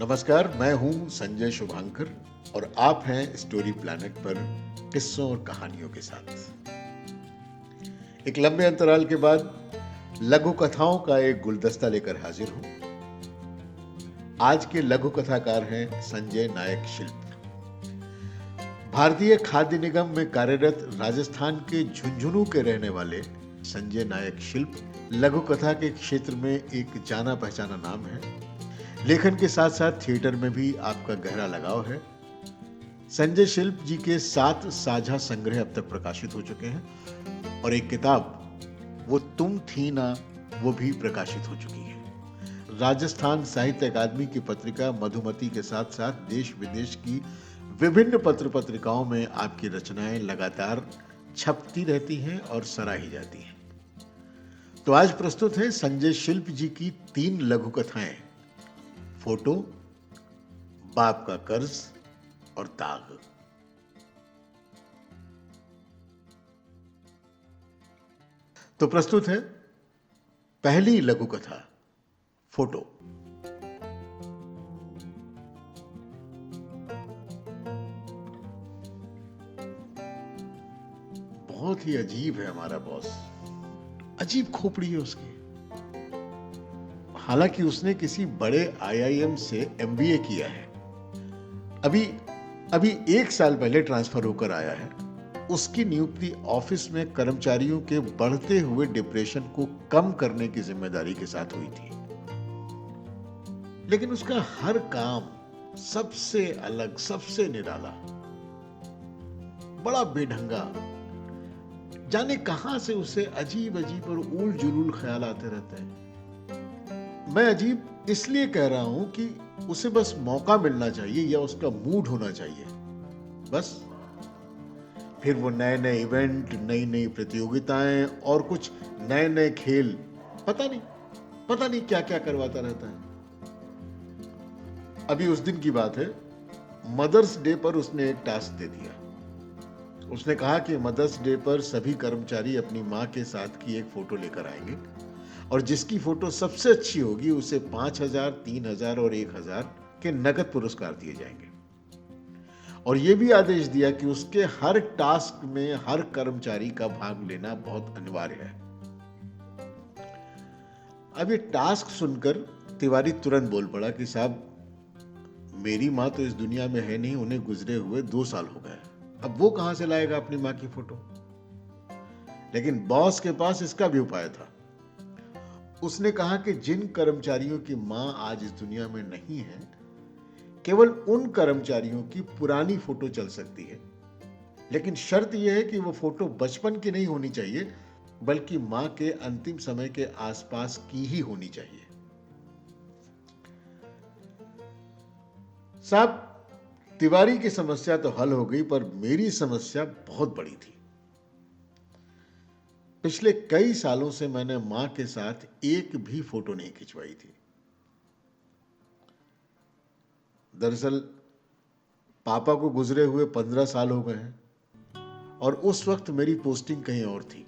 नमस्कार, मैं हूं संजय शुभांकर और आप हैं स्टोरी प्लैनेट पर किस्सों और कहानियों के साथ। एक लंबे अंतराल के बाद लघु कथाओं का एक गुलदस्ता लेकर हाजिर हूं। आज के लघु कथाकार हैं संजय नायक शिल्प। भारतीय खाद्य निगम में कार्यरत राजस्थान के झुंझुनू के रहने वाले संजय नायक शिल्प लघु कथा के क्षेत्र में एक जाना पहचाना नाम है। लेखन के साथ साथ थिएटर में भी आपका गहरा लगाव है। संजय शिल्प जी के 7 साझा संग्रह अब तक प्रकाशित हो चुके हैं और एक किताब वो तुम थी ना वो भी प्रकाशित हो चुकी है। राजस्थान साहित्य अकादमी की पत्रिका मधुमती के साथ साथ देश विदेश की विभिन्न पत्र पत्रिकाओं में आपकी रचनाएं लगातार छपती रहती हैं और सराही जाती हैं। तो आज प्रस्तुत है संजय शिल्प जी की 3 लघु कथाएं, फोटो, बाप का कर्ज और दाग। तो प्रस्तुत है पहली लघु कथा, फोटो। बहुत ही अजीब है हमारा बॉस। अजीब खोपड़ी है उसकी। हालांकि उसने किसी बड़े आईआईएम से एमबीए किया है। अभी अभी 1 साल पहले ट्रांसफर होकर आया है। उसकी नियुक्ति ऑफिस में कर्मचारियों के बढ़ते हुए डिप्रेशन को कम करने की जिम्मेदारी के साथ हुई थी। लेकिन उसका हर काम सबसे अलग, सबसे निराला, बड़ा बेढंगा। जाने कहां से उसे अजीब अजीब और उल जुलूल ख्याल आते रहते हैं। मैं अजीब इसलिए कह रहा हूं कि उसे बस मौका मिलना चाहिए या उसका मूड होना चाहिए, बस। फिर वो नए नए इवेंट, नई नई प्रतियोगिताएं और कुछ नए नए खेल, पता नहीं क्या क्या करवाता रहता है। अभी उस दिन की बात है, मदर्स डे पर उसने एक टास्क दे दिया। उसने कहा कि मदर्स डे पर सभी कर्मचारी अपनी मां के साथ की एक फोटो लेकर आएंगे और जिसकी फोटो सबसे अच्छी होगी उसे 5,000, 3,000 और 1,000 के नकद पुरस्कार दिए जाएंगे। और यह भी आदेश दिया कि उसके हर टास्क में हर कर्मचारी का भाग लेना बहुत अनिवार्य है। अब ये टास्क सुनकर तिवारी तुरंत बोल पड़ा कि साहब, मेरी मां तो इस दुनिया में है नहीं, उन्हें गुजरे हुए 2 साल हो गए। अब वो कहां से लाएगा अपनी मां की फोटो? लेकिन बॉस के पास इसका भी उपाय था। उसने कहा कि जिन कर्मचारियों की मां आज इस दुनिया में नहीं है, केवल उन कर्मचारियों की पुरानी फोटो चल सकती है। लेकिन शर्त यह है कि वो फोटो बचपन की नहीं होनी चाहिए, बल्कि मां के अंतिम समय के आसपास की ही होनी चाहिए। साहब, तिवारी की समस्या तो हल हो गई, पर मेरी समस्या बहुत बड़ी थी। पिछले कई सालों से मैंने मां के साथ एक भी फोटो नहीं खिंचवाई थी। दरअसल पापा को गुजरे हुए 15 साल हो गए हैं और उस वक्त मेरी पोस्टिंग कहीं और थी।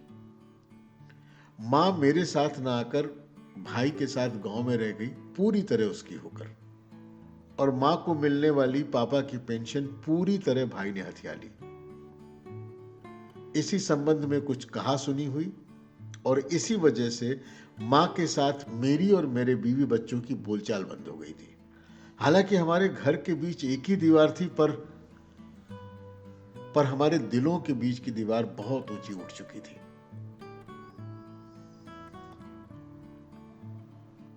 मां मेरे साथ ना आकर भाई के साथ गांव में रह गई, पूरी तरह उसकी होकर। और मां को मिलने वाली पापा की पेंशन पूरी तरह भाई ने हथिया ली। इसी संबंध में कुछ कहा सुनी हुई और इसी वजह से मां के साथ मेरी और मेरे बीवी बच्चों की बोलचाल बंद हो गई थी। हालांकि हमारे घर के बीच एक ही दीवार थी, पर हमारे दिलों के बीच की दीवार बहुत ऊंची उठ चुकी थी।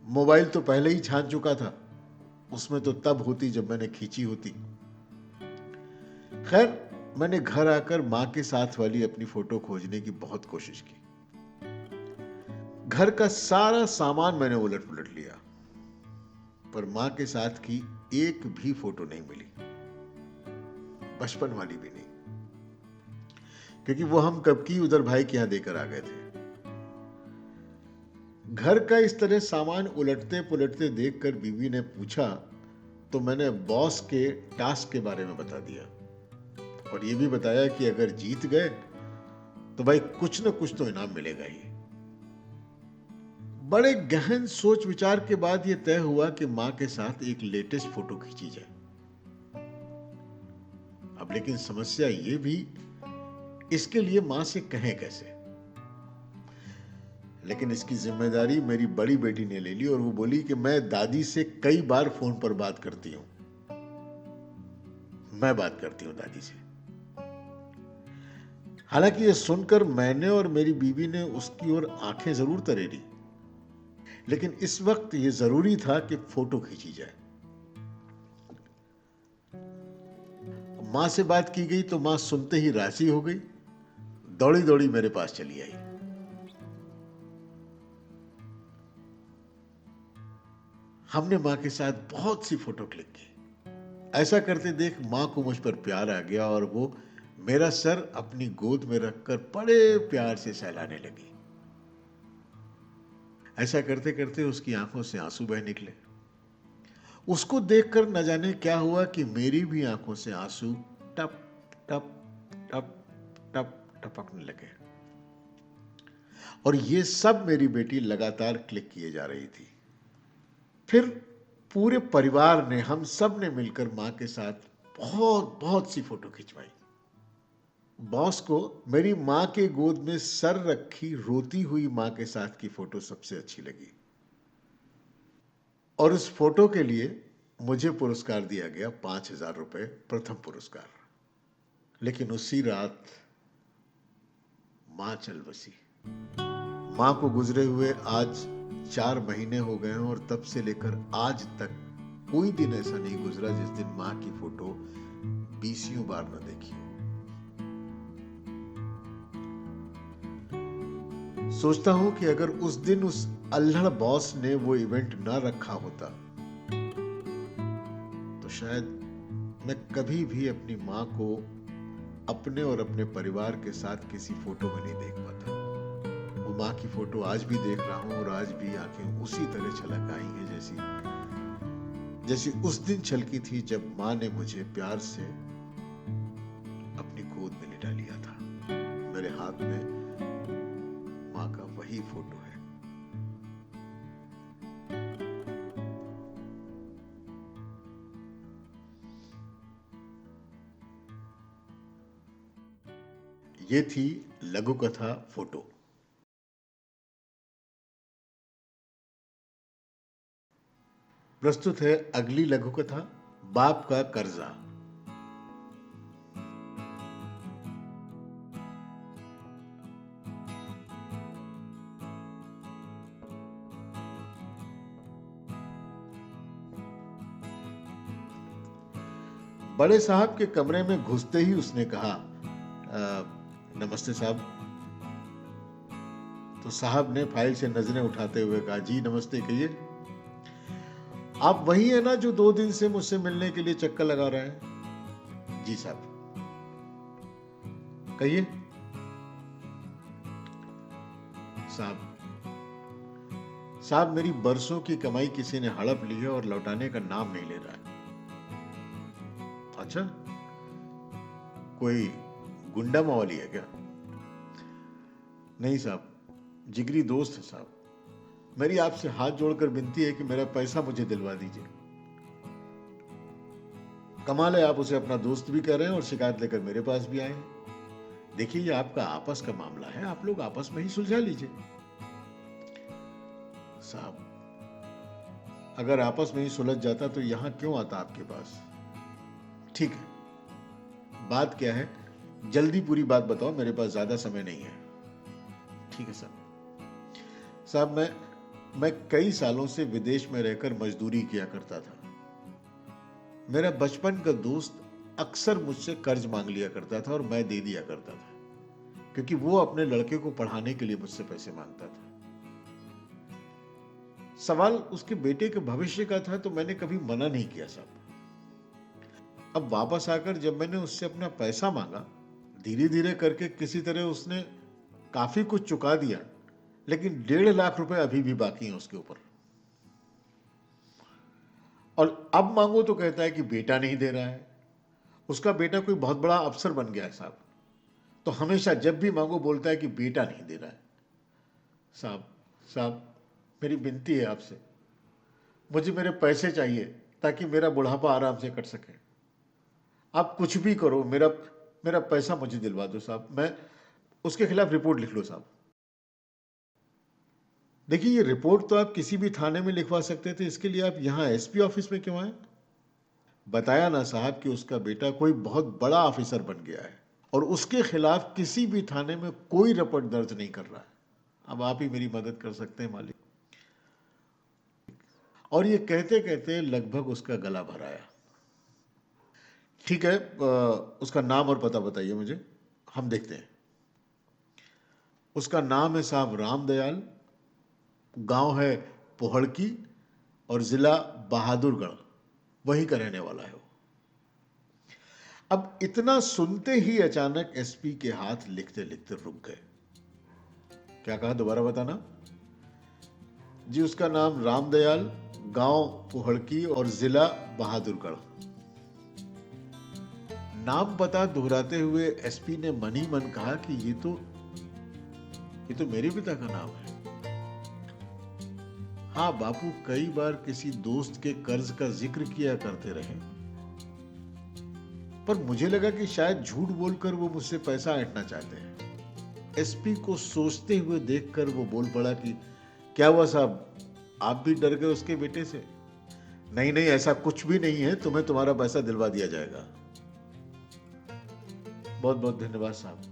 मोबाइल तो पहले ही छान चुका था, उसमें तो तब होती जब मैंने खींची होती। खैर, मैंने घर आकर मां के साथ वाली अपनी फोटो खोजने की बहुत कोशिश की। घर का सारा सामान मैंने उलट पुलट लिया, पर मां के साथ की एक भी फोटो नहीं मिली, बचपन वाली भी नहीं, क्योंकि वो हम कब की उधर भाई के यहां देकर आ गए थे। घर का इस तरह सामान उलटते पुलटते देखकर बीवी ने पूछा तो मैंने बॉस के टास्क के बारे में बता दिया और यह भी बताया कि अगर जीत गए तो भाई कुछ न कुछ तो इनाम मिलेगा ही। बड़े गहन सोच विचार के बाद यह तय हुआ कि मां के साथ एक लेटेस्ट फोटो खींची जाए। अब लेकिन समस्या ये भी, इसके लिए मां से कहें कैसे। लेकिन इसकी जिम्मेदारी मेरी बड़ी बेटी ने ले ली और वो बोली कि मैं दादी से कई बार फोन पर बात करती हूं, मैं बात करती हूं दादी से। हालांकि यह सुनकर मैंने और मेरी बीवी ने उसकी ओर आंखें जरूर तरेरी, लेकिन इस वक्त यह जरूरी था कि फोटो खींची जाए। मां से बात की गई तो मां सुनते ही राजी हो गई, दौड़ी दौड़ी मेरे पास चली आई। हमने मां के साथ बहुत सी फोटो क्लिक की। ऐसा करते देख मां को मुझ पर प्यार आ गया और वो मेरा सर अपनी गोद में रखकर बड़े प्यार से सहलाने लगी। ऐसा करते करते उसकी आंखों से आंसू बह निकले। उसको देखकर न जाने क्या हुआ कि मेरी भी आंखों से आंसू टप टप टप टप टपकने लगे। और ये सब मेरी बेटी लगातार क्लिक किए जा रही थी। फिर पूरे परिवार ने, हम सब ने मिलकर मां के साथ बहुत बहुत सी फोटो खिंचवाई। बॉस को मेरी मां के गोद में सर रखी रोती हुई मां के साथ की फोटो सबसे अच्छी लगी और उस फोटो के लिए मुझे पुरस्कार दिया गया 5,000 रुपए, प्रथम पुरस्कार। लेकिन उसी रात मां चल बसी। मां को गुजरे हुए आज 4 महीने हो गए हैं और तब से लेकर आज तक कोई दिन ऐसा नहीं गुजरा जिस दिन मां की फोटो 20 बार न देखी हो। सोचता हूं कि अगर उस दिन उस अल्हड़ बॉस ने वो इवेंट ना रखा होता तो शायद मैं कभी भी अपनी मां को अपने और अपने परिवार के साथ किसी फोटो में नहीं देख पाता। वो मां की फोटो आज भी देख रहा हूं और आज भी आंखें उसी तरह छलक आई हैं जैसी उस दिन छलकी थी जब मां ने मुझे प्यार से अपनी गोद में लिटा लिया था। मेरे हाथ में मां का वही फोटो है। ये थी लघु कथा फोटो। प्रस्तुत है अगली लघु कथा, बाप का कर्जा। बड़े साहब के कमरे में घुसते ही उसने कहा, नमस्ते साहब। तो साहब ने फाइल से नजरें उठाते हुए कहा, जी नमस्ते, कहिए। आप वही है ना जो 2 दिन से मुझसे मिलने के लिए चक्कर लगा रहे हैं? जी साहब। कहिए। साहब मेरी बरसों की कमाई किसी ने हड़प ली है और लौटाने का नाम नहीं ले रहा है। अच्छा, कोई गुंडा मवाली है क्या? नहीं साहब, जिगरी दोस्त है साहब। मेरी आपसे हाथ जोड़कर विनती है कि मेरा पैसा मुझे दिलवा दीजिए। कमाल है, आप उसे अपना दोस्त भी कह रहे हैं और शिकायत लेकर मेरे पास भी आए हैं। देखिए, ये आपका आपस का मामला है, आप लोग आपस में ही सुलझा लीजिए। साहब, अगर आपस में ही सुलझ जाता तो यहां क्यों आता आपके पास? ठीक है, बात क्या है? जल्दी पूरी बात बताओ, मेरे पास ज्यादा समय नहीं है। ठीक है साहब, मैं कई सालों से विदेश में रहकर मजदूरी किया करता था। मेरा बचपन का दोस्त अक्सर मुझसे कर्ज मांग लिया करता था और मैं दे दिया करता था, क्योंकि वो अपने लड़के को पढ़ाने के लिए मुझसे पैसे मांगता था। सवाल उसके बेटे के भविष्य का था तो मैंने कभी मना नहीं किया साहब। अब वापस आकर जब मैंने उससे अपना पैसा मांगा, धीरे धीरे करके किसी तरह उसने काफी कुछ चुका दिया, लेकिन 1.5 लाख रुपए अभी भी बाकी हैं उसके ऊपर। और अब मांगो तो कहता है कि बेटा नहीं दे रहा है। उसका बेटा कोई बहुत बड़ा अफसर बन गया है साहब, तो हमेशा जब भी मांगो बोलता है कि बेटा नहीं दे रहा है। साहब, मेरी विनती है आपसे, मुझे मेरे पैसे चाहिए ताकि मेरा बुढ़ापा आराम से कट सके। आप कुछ भी करो, मेरा मेरा पैसा मुझे दिलवा दो साहब, मैं उसके खिलाफ रिपोर्ट लिख लो साहब। देखिए, ये रिपोर्ट तो आप किसी भी थाने में लिखवा सकते थे, इसके लिए आप यहाँ एसपी ऑफिस में क्यों आए? बताया ना साहब कि उसका बेटा कोई बहुत बड़ा ऑफिसर बन गया है और उसके खिलाफ किसी भी थाने में कोई रिपोर्ट दर्ज नहीं कर रहा है। अब आप ही मेरी मदद कर सकते हैं मालिक। और ये कहते कहते लगभग उसका गला भर आया। ठीक है, उसका नाम और पता बताइए मुझे, हम देखते हैं। उसका नाम है साहब रामदयाल, गांव है पोहड़की और जिला बहादुरगढ़, वहीं का रहने वाला है वो। अब इतना सुनते ही अचानक एसपी के हाथ लिखते लिखते रुक गए। क्या कहा, दोबारा बताना? जी, उसका नाम रामदयाल, गांव पोहड़की और जिला बहादुरगढ़। नाम पता दोहराते हुए एसपी ने मन ही मन कहा कि ये तो मेरे पिता का नाम है। हाँ बापू कई बार किसी दोस्त के कर्ज का जिक्र किया करते रहे, पर मुझे लगा कि शायद झूठ बोलकर वो मुझसे पैसा ऐंठना चाहते हैं। एसपी को सोचते हुए देखकर वो बोल पड़ा कि क्या हुआ साहब, आप भी डर गए उसके बेटे से? नहीं नहीं, ऐसा कुछ भी नहीं है, तुम्हें तुम्हारा पैसा दिलवा दिया जाएगा। बहुत बहुत धन्यवाद साहब।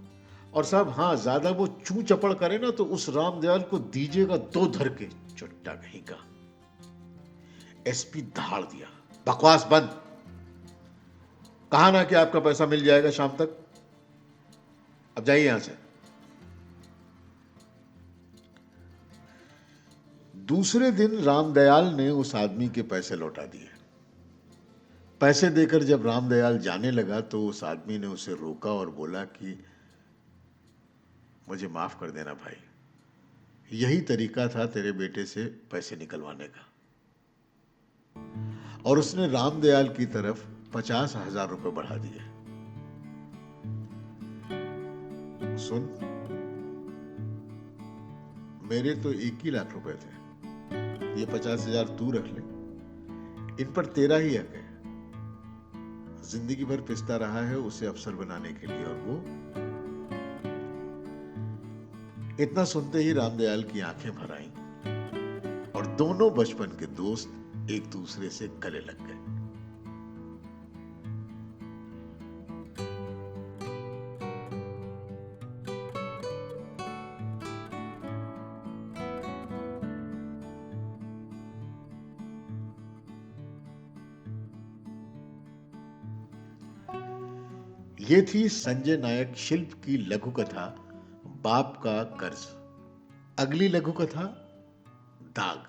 और साहब हाँ, ज्यादा वो चू चपड़ करे ना तो उस रामदयाल को दीजिएगा दो धर के, चुट्टा कहीं का। एसपी धाड़ दिया, बकवास बंद। कहा ना कि आपका पैसा मिल जाएगा शाम तक, अब जाइए यहां से। दूसरे दिन रामदयाल ने उस आदमी के पैसे लौटा दिए। पैसे देकर जब रामदयाल जाने लगा तो उस आदमी ने उसे रोका और बोला कि मुझे माफ कर देना भाई, यही तरीका था तेरे बेटे से पैसे निकलवाने का। और उसने रामदयाल की तरफ 50,000 रुपए बढ़ा दिए। सुन, मेरे तो 1 ही लाख रुपए थे, ये 50,000 तू रख ले, इन पर तेरा ही हक है। जिंदगी भर पिसता रहा है उसे अफसर बनाने के लिए, और वो। इतना सुनते ही रामदयाल की आंखें भर आईं और दोनों बचपन के दोस्त एक दूसरे से गले लग गए। ये थी संजय नायक शिल्प की लघु कथा बाप का कर्ज। अगली लघु कथा दाग।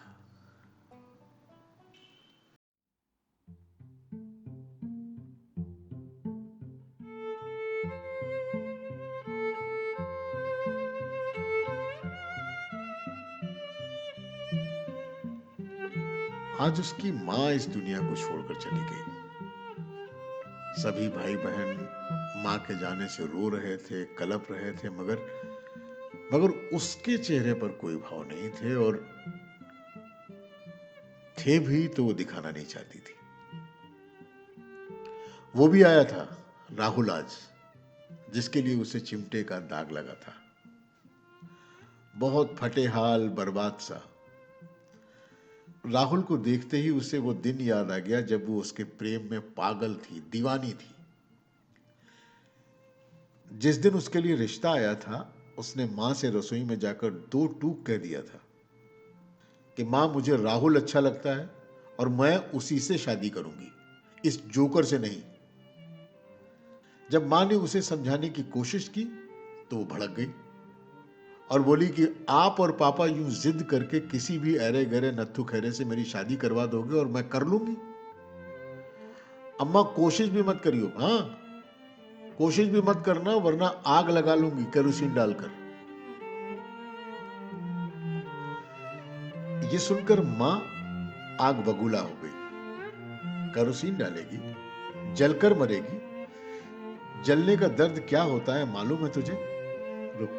आज उसकी मां इस दुनिया को छोड़कर चली गई। सभी भाई बहन मां के जाने से रो रहे थे, कलप रहे थे, मगर उसके चेहरे पर कोई भाव नहीं थे, और थे भी तो वो दिखाना नहीं चाहती थी। वो भी आया था राहुल आज, जिसके लिए उसे चिमटे का दाग लगा था। बहुत फटे हाल, बर्बाद सा। राहुल को देखते ही उसे वो दिन याद आ गया जब वो उसके प्रेम में पागल थी, दीवानी थी। जिस दिन उसके लिए रिश्ता आया था, उसने मां से रसोई में जाकर 2 टूक कह दिया था कि मां, मुझे राहुल अच्छा लगता है और मैं उसी से शादी करूंगी, इस जोकर से नहीं। जब मां ने उसे समझाने की कोशिश की तो वो भड़क गई और बोली कि आप और पापा यूं जिद करके किसी भी अरे गरे नत्थु खैरे से मेरी शादी करवा दोगे और मैं कर लूंगी। अम्मा कोशिश भी मत करियो, हाँ कोशिश भी मत करना, वरना आग लगा लूंगी केरोसिन डालकर। ये सुनकर मां आग बबूला हो गई। केरोसिन डालेगी, जलकर मरेगी। जलने का दर्द क्या होता है मालूम है तुझे? रुक,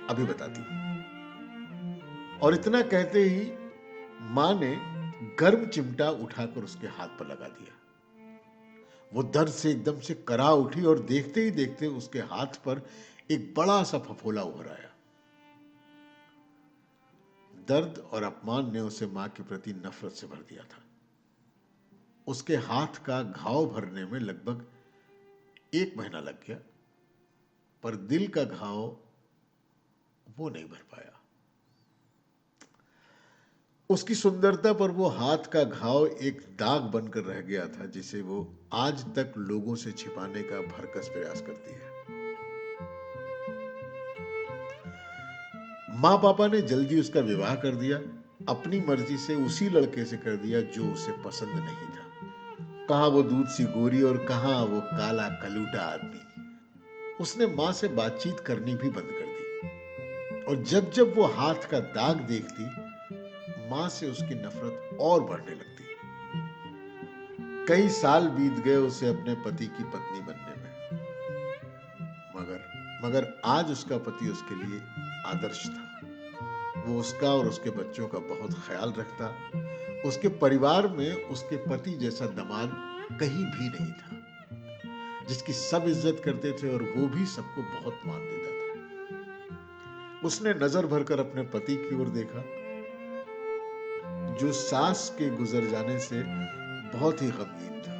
अभी बताती हूं। और इतना कहते ही मां ने गर्म चिमटा उठाकर उसके हाथ पर लगा दिया। वो दर्द से एकदम से करा उठी और देखते ही देखते उसके हाथ पर एक बड़ा सा फफोला उभर आया। दर्द और अपमान ने उसे मां के प्रति नफरत से भर दिया था। उसके हाथ का घाव भरने में लगभग 1 महीना लग गया, पर दिल का घाव वो नहीं भर पाया। उसकी सुंदरता पर वो हाथ का घाव एक दाग बनकर रह गया था, जिसे वो आज तक लोगों से छिपाने का भरकस प्रयास करती है। मां पापा ने जल्दी उसका विवाह कर दिया, अपनी मर्जी से उसी लड़के से कर दिया जो उसे पसंद नहीं था। कहां वो दूध सी गोरी और कहां वो काला कलूटा आदमी। उसने मां से बातचीत करनी भी बंद कर दी, और जब जब वो हाथ का दाग देखती, मां से उसकी नफरत और बढ़ने लगती। कई साल बीत गए उसे अपने पति की पत्नी बनने में, मगर आज उसका पति उसके लिए आदर्श था। वो उसका और उसके बच्चों का बहुत ख्याल रखता। उसके परिवार में उसके पति जैसा दामाद कहीं भी नहीं था, जिसकी सब इज्जत करते थे और वो भी सबको बहुत मान देता था। उसने नजर भरकर अपने पति की ओर देखा, जो सास के गुजर जाने से बहुत ही गमगीन था।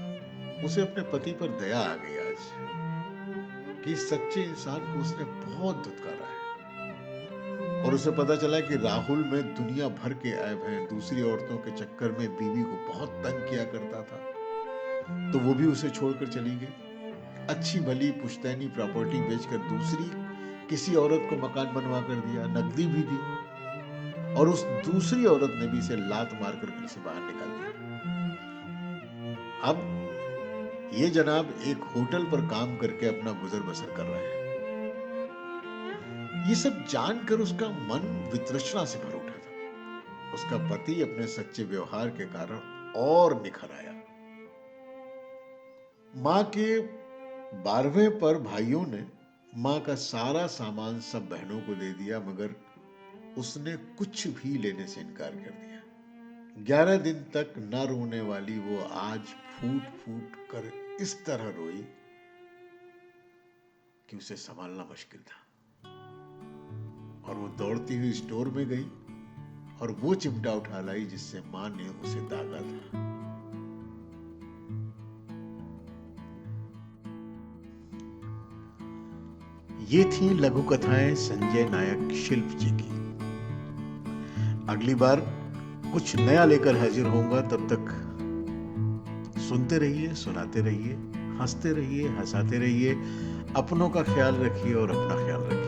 उसे अपने पति पर दया आ गई आज कि सच्चे इंसान को उसने बहुत धुतकारा है, और उसे पता चला कि राहुल में दुनिया भर के ऐब हैं। दूसरी औरतों के चक्कर में बीवी को बहुत तंग किया करता था, तो वो भी उसे छोड़कर चली गई। अच्छी भली पुश्तैनी प्रॉपर्टी बेचकर दूसरी किसी औरत को मकान बनवा कर दिया, नकदी भी दी, और उस दूसरी औरत ने भी इसे लात मारकर घर से बाहर निकाल दिया। अब ये जनाब एक होटल पर काम करके अपना गुजर बसर कर रहे हैं। ये सब जानकर उसका मन वितृष्णा से भर उठा था। उसका पति अपने सच्चे व्यवहार के कारण और निखर आया। मां के 12वें पर भाइयों ने मां का सारा सामान सब बहनों को दे दिया, मगर उसने कुछ भी लेने से इनकार कर दिया। 11 दिन तक न रोने वाली वो आज फूट फूट कर इस तरह रोई कि उसे संभालना मुश्किल था। और वो दौड़ती हुई स्टोर में गई और वो चिमटा उठा लाई जिससे मां ने उसे दागा था। ये थी लघु कथाएं संजय नायक शिल्प जी की। अगली बार कुछ नया लेकर हाजिर होऊंगा। तब तक सुनते रहिए, सुनाते रहिए, हंसते रहिए, हंसाते रहिए। अपनों का ख्याल रखिए और अपना ख्याल रखिए।